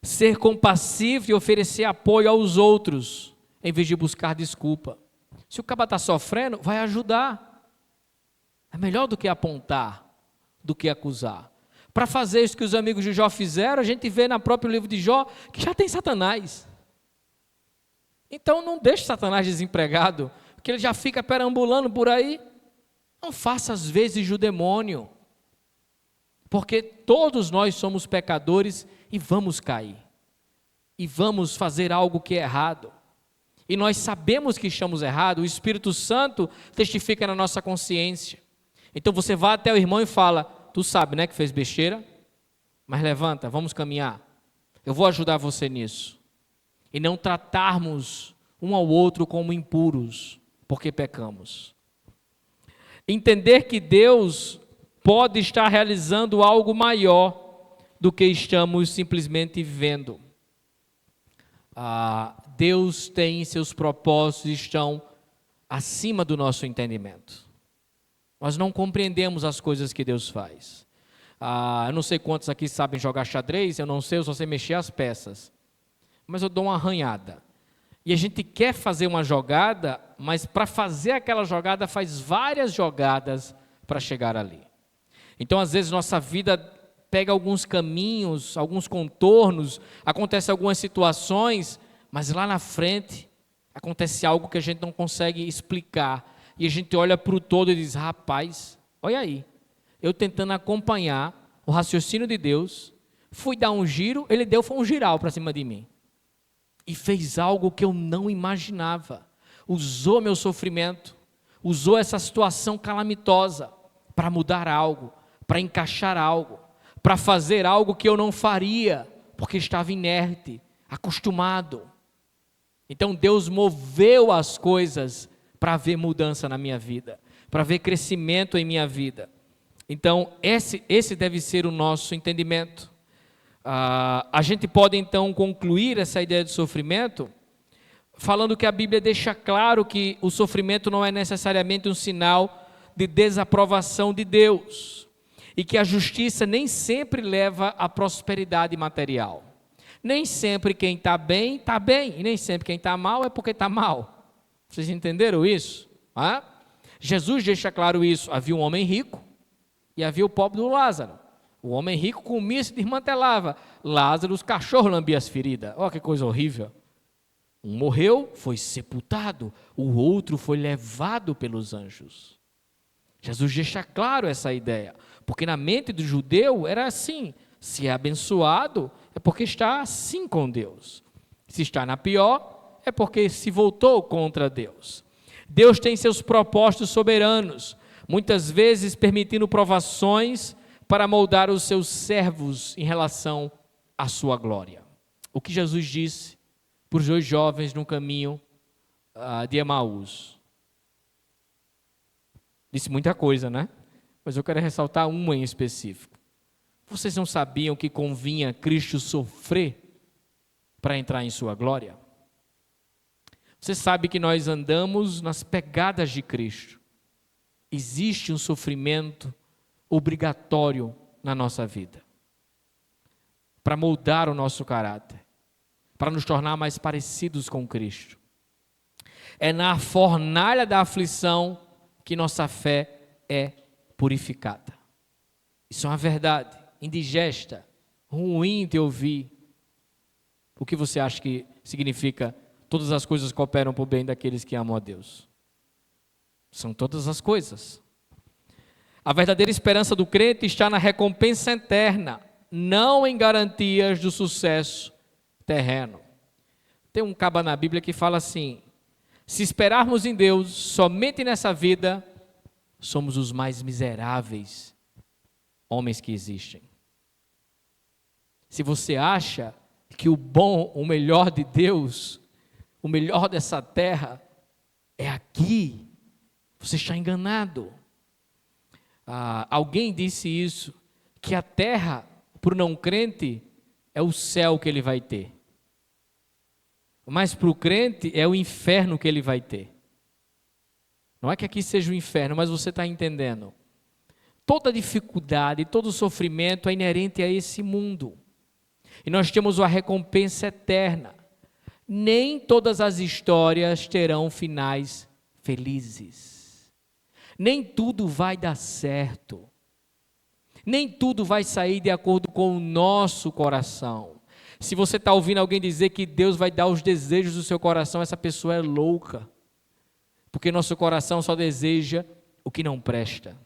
A: Ser compassivo e oferecer apoio aos outros, em vez de buscar desculpa. Se o cara está sofrendo, vai ajudar. É melhor do que apontar, do que acusar. Para fazer isso que os amigos de Jó fizeram, a gente vê no próprio livro de Jó, que já tem Satanás. Então não deixe Satanás desempregado, porque ele já fica perambulando por aí. Não faça às vezes o demônio. Porque todos nós somos pecadores e vamos cair. E vamos fazer algo que é errado. e nós sabemos que estamos errados, o Espírito Santo testifica na nossa consciência. Então você vai até o irmão e fala: tu sabe, né, que fez besteira, mas levanta, vamos caminhar, eu vou ajudar você nisso. E não tratarmos um ao outro como impuros, porque pecamos. Entender que Deus pode estar realizando algo maior do que estamos simplesmente vendo. Deus tem seus propósitos, estão acima do nosso entendimento. Nós não compreendemos as coisas que Deus faz. Eu não sei quantos aqui sabem jogar xadrez, eu não sei, eu só sei mexer as peças. Mas eu dou uma arranhada. E a gente quer fazer uma jogada, mas para fazer aquela jogada faz várias jogadas para chegar ali. Então, às vezes, nossa vida pega alguns caminhos, alguns contornos, acontecem algumas situações, mas lá na frente acontece algo que a gente não consegue explicar. E a gente olha para o todo e diz: rapaz, olha aí, eu tentando acompanhar o raciocínio de Deus, fui dar um giro, ele foi um giral para cima de mim. E fez algo que eu não imaginava. Usou meu sofrimento, usou essa situação calamitosa para mudar algo, para encaixar algo, para fazer algo que eu não faria, porque estava inerte, acostumado. Então Deus moveu as coisas para ver mudança na minha vida, para ver crescimento em minha vida. Então esse deve ser o nosso entendimento. A gente pode então concluir essa ideia de sofrimento falando que a Bíblia deixa claro que o sofrimento não é necessariamente um sinal de desaprovação de Deus e que a justiça nem sempre leva à prosperidade material. Nem sempre quem está bem, e nem sempre quem está mal é porque está mal. Vocês entenderam isso? Jesus deixa claro isso. Havia um homem rico e havia o pobre do Lázaro. O homem rico comia e se desmantelava. Lázaro, os cachorros lambiam as feridas. Olha que coisa horrível. Um morreu, foi sepultado. O outro foi levado pelos anjos. Jesus deixa claro essa ideia. Porque na mente do judeu era assim. Se é abençoado, é porque está assim com Deus. Se está na pior, é porque se voltou contra Deus. Deus tem seus propósitos soberanos. Muitas vezes permitindo provações para moldar os seus servos em relação à sua glória. O que Jesus disse para os dois jovens no caminho de Emaús. Disse muita coisa, né? Mas eu quero ressaltar uma em específico. Vocês não sabiam que convinha Cristo sofrer para entrar em sua glória? Você sabe que nós andamos nas pegadas de Cristo. Existe um sofrimento obrigatório na nossa vida, para moldar o nosso caráter, para nos tornar mais parecidos com Cristo. É na fornalha da aflição que nossa fé é purificada. Isso é uma verdade indigesta, ruim de ouvir. O que você acha que significa todas as coisas cooperam para o bem daqueles que amam a Deus? São todas as coisas. A verdadeira esperança do crente está na recompensa eterna, não em garantias do sucesso terreno. Tem um caba na Bíblia que fala assim: se esperarmos em Deus somente nessa vida, somos os mais miseráveis homens que existem. Se você acha que o bom, o melhor de Deus, o melhor dessa terra é aqui, você está enganado. Alguém disse isso, que a terra, para o não crente, é o céu que ele vai ter. Mas para o crente, é o inferno que ele vai ter. Não é que aqui seja o inferno, mas você está entendendo. Toda dificuldade, todo sofrimento é inerente a esse mundo. E nós temos uma recompensa eterna. Nem todas as histórias terão finais felizes. Nem tudo vai dar certo. Nem tudo vai sair de acordo com o nosso coração. Se você está ouvindo alguém dizer que Deus vai dar os desejos do seu coração, essa pessoa é louca. Porque nosso coração só deseja o que não presta.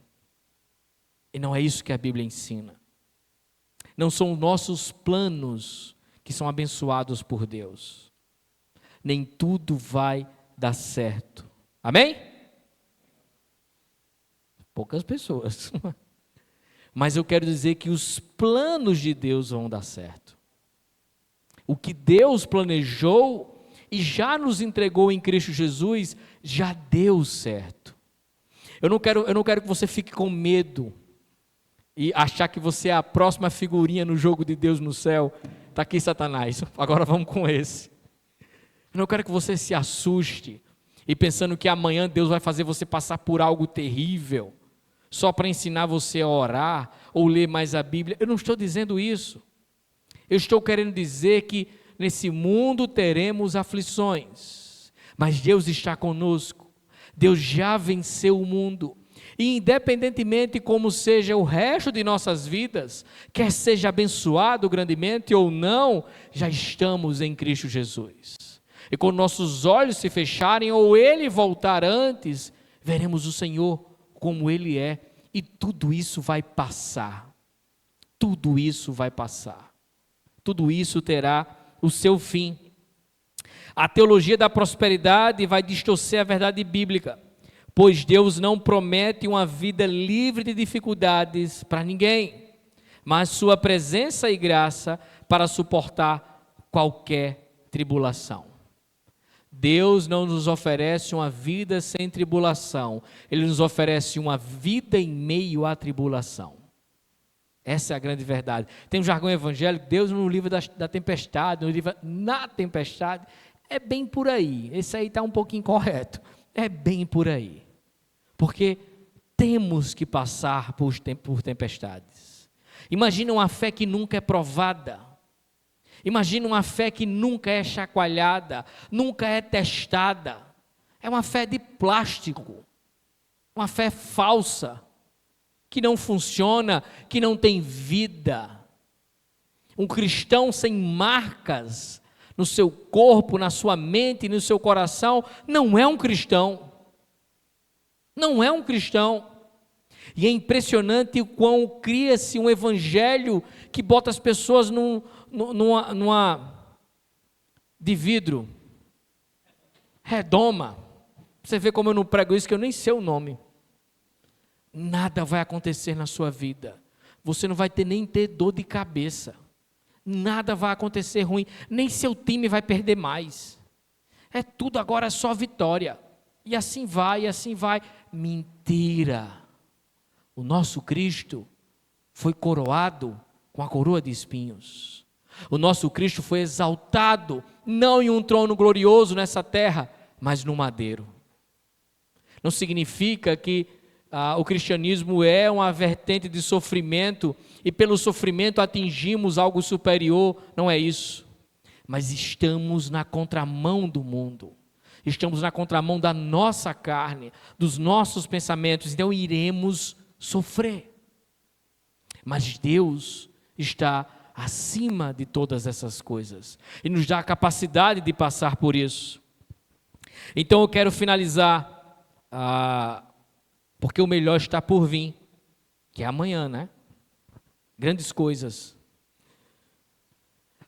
A: E não é isso que a Bíblia ensina. Não são nossos planos que são abençoados por Deus. nem tudo vai dar certo. Amém? Poucas pessoas. Mas eu quero dizer que os planos de Deus vão dar certo. O que Deus planejou e já nos entregou em Cristo Jesus, já deu certo. Eu não quero que você fique com medo e achar que você é a próxima figurinha no jogo de Deus no céu. Está aqui Satanás, agora vamos com esse. Eu não quero que você se assuste e pensando que amanhã Deus vai fazer você passar por algo terrível, só para ensinar você a orar ou ler mais a Bíblia. Eu não estou dizendo isso. Eu estou querendo dizer que nesse mundo teremos aflições, mas Deus está conosco. Deus já venceu o mundo. E independentemente como seja o resto de nossas vidas, quer seja abençoado grandemente ou não, já estamos em Cristo Jesus. E quando nossos olhos se fecharem ou Ele voltar antes, veremos o Senhor como Ele é. E tudo isso vai passar. Tudo isso vai passar. Tudo isso terá o seu fim. A teologia da prosperidade vai distorcer a verdade bíblica, pois Deus não promete uma vida livre de dificuldades para ninguém, mas sua presença e graça para suportar qualquer tribulação. Deus não nos oferece uma vida sem tribulação, Ele nos oferece uma vida em meio à tribulação. Essa é a grande verdade. Tem um jargão evangélico, Deus no livro da tempestade, no livro na tempestade, é bem por aí. Esse aí está um pouquinho incorreto. É bem por aí. Porque temos que passar por tempestades. Imagina uma fé que nunca é provada. Imagina uma fé que nunca é chacoalhada, nunca é testada. É uma fé de plástico. Uma fé falsa, que não funciona, que não tem vida. Um cristão sem marcas no seu corpo, na sua mente e no seu coração, não é um cristão. Não é um cristão. E é impressionante o quão cria-se um evangelho que bota as pessoas numa de vidro, redoma. Você vê como eu não prego isso, que eu nem sei o nome. Nada vai acontecer na sua vida. Você não vai nem ter dor de cabeça. Nada vai acontecer ruim. Nem seu time vai perder mais. É tudo agora só vitória. E assim vai, e assim vai. Mentira. O nosso Cristo foi coroado com a coroa de espinhos. O nosso Cristo foi exaltado, não em um trono glorioso nessa terra, mas no madeiro. Não significa que o cristianismo é uma vertente de sofrimento e pelo sofrimento atingimos algo superior, não é isso. Mas estamos na contramão do mundo, estamos na contramão da nossa carne, dos nossos pensamentos, então iremos sofrer. Mas Deus está acima de todas essas coisas e nos dá a capacidade de passar por isso. Então eu quero finalizar porque o melhor está por vir, que é amanhã, né? Grandes coisas.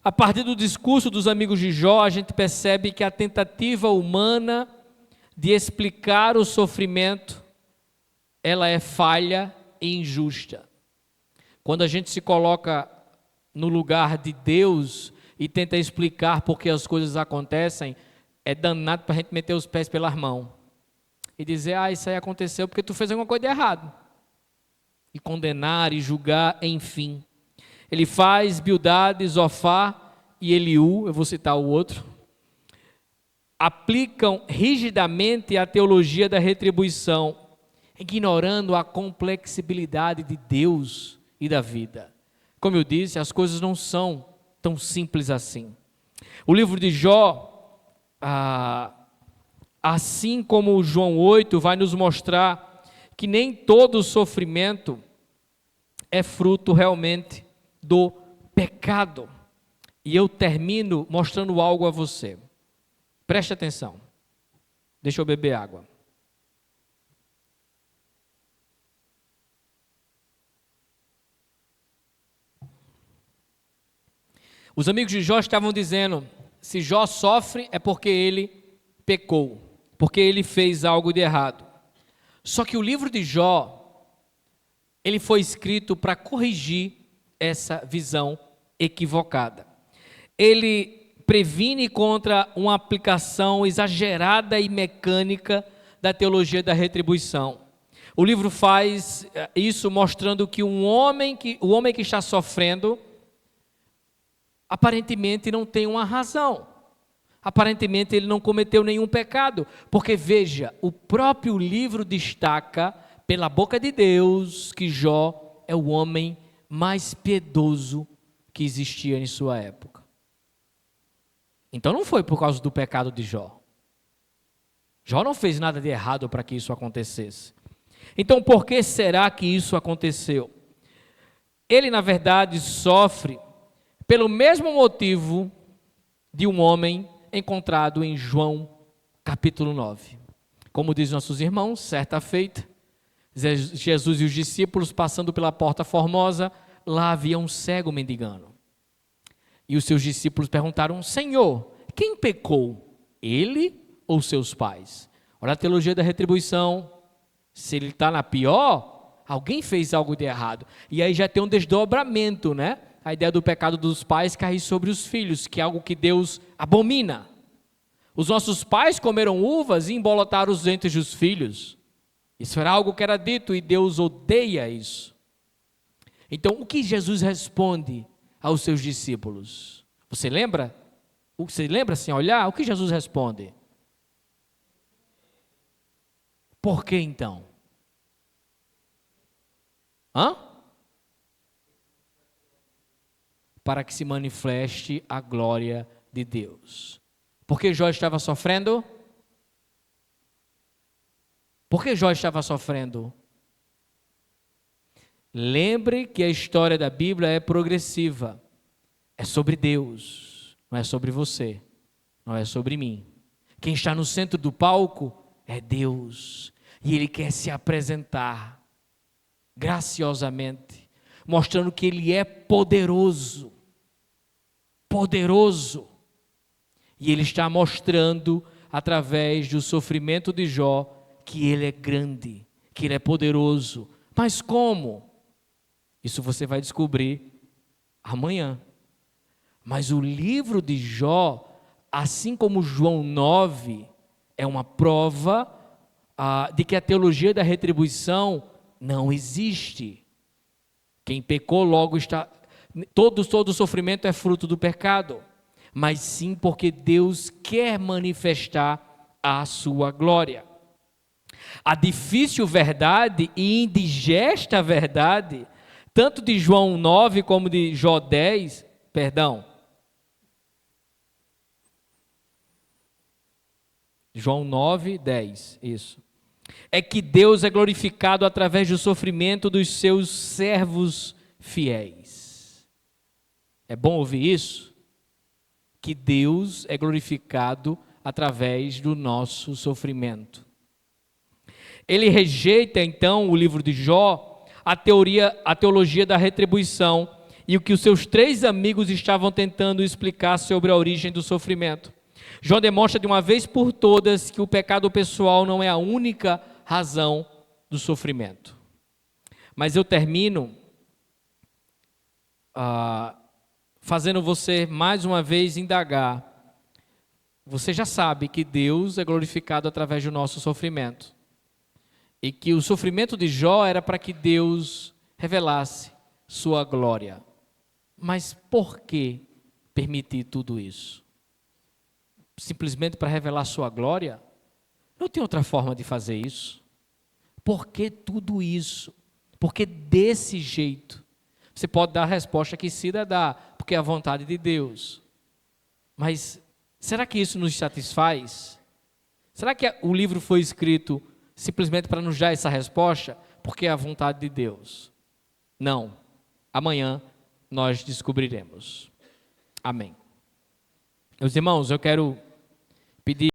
A: A partir do discurso dos amigos de Jó, a gente percebe que a tentativa humana de explicar o sofrimento, ela é falha e injusta. Quando a gente se coloca no lugar de Deus e tenta explicar por que as coisas acontecem, é danado para a gente meter os pés pelas mãos. E dizer, isso aí aconteceu porque tu fez alguma coisa de errado. E condenar e julgar, enfim. Ele faz Bildade, Zofar e Eliú, eu vou citar o outro, aplicam rigidamente a teologia da retribuição, ignorando a complexibilidade de Deus e da vida. Como eu disse, as coisas não são tão simples assim. O livro de Jó, assim como o João 8 vai nos mostrar que nem todo sofrimento é fruto realmente do pecado. E eu termino mostrando algo a você. Preste atenção. Deixa eu beber água. Os amigos de Jó estavam dizendo, se Jó sofre é porque ele pecou, porque ele fez algo de errado. Só que o livro de Jó, ele foi escrito para corrigir essa visão equivocada. Ele previne contra uma aplicação exagerada e mecânica da teologia da retribuição. O livro faz isso mostrando que o homem que está sofrendo aparentemente não tem uma razão. Aparentemente ele não cometeu nenhum pecado, porque veja, o próprio livro destaca pela boca de Deus que Jó é o homem mais piedoso que existia em sua época. Então não foi por causa do pecado de Jó. Jó não fez nada de errado para que isso acontecesse. Então por que será que isso aconteceu? Ele na verdade sofre pelo mesmo motivo de um homem encontrado em João capítulo 9. Como diz nossos irmãos, certa feita, Jesus e os discípulos passando pela porta formosa, lá havia um cego mendigando. E os seus discípulos perguntaram: Senhor, quem pecou? Ele ou seus pais? Olha a teologia da retribuição. Se ele está na pior, alguém fez algo de errado. E aí já tem um desdobramento, né? A ideia do pecado dos pais cair sobre os filhos, que é algo que Deus abomina. Os nossos pais comeram uvas e embolotaram os dentes dos filhos. Isso era algo que era dito e Deus odeia isso. Então, o que Jesus responde aos seus discípulos? Você lembra? Você lembra sem olhar? O que Jesus responde? Por que então? Para que se manifeste a glória de Deus. Por que Jó estava sofrendo? Por que Jó estava sofrendo? Lembre que a história da Bíblia é progressiva. É sobre Deus, não é sobre você, não é sobre mim. Quem está no centro do palco é Deus. E Ele quer se apresentar graciosamente, mostrando que Ele é poderoso. Poderoso. E Ele está mostrando, através do sofrimento de Jó, que Ele é grande, que Ele é poderoso. Mas como? Isso você vai descobrir amanhã. Mas o livro de Jó, assim como João 9, é uma prova de que a teologia da retribuição não existe. Quem pecou logo está... Todo sofrimento é fruto do pecado, mas sim porque Deus quer manifestar a sua glória. A difícil verdade e indigesta verdade, tanto de João 9 como de Jó 10, João 9, 10, isso. É que Deus é glorificado através do sofrimento dos seus servos fiéis. É bom ouvir isso? Que Deus é glorificado através do nosso sofrimento. Ele rejeita então o livro de Jó, a teologia da retribuição e o que os seus 3 amigos estavam tentando explicar sobre a origem do sofrimento. Jó demonstra de uma vez por todas que o pecado pessoal não é a única razão do sofrimento. Mas eu termino fazendo você mais uma vez indagar. Você já sabe que Deus é glorificado através do nosso sofrimento. E que o sofrimento de Jó era para que Deus revelasse sua glória. Mas por que permitir tudo isso? Simplesmente para revelar sua glória? Não tem outra forma de fazer isso. Por que tudo isso? Por que desse jeito? Você pode dar a resposta que Cida dá, porque é a vontade de Deus. Mas será que isso nos satisfaz? Será que o livro foi escrito simplesmente para nos dar essa resposta? Porque é a vontade de Deus. Não. Amanhã nós descobriremos. Amém. Meus irmãos, eu quero pedir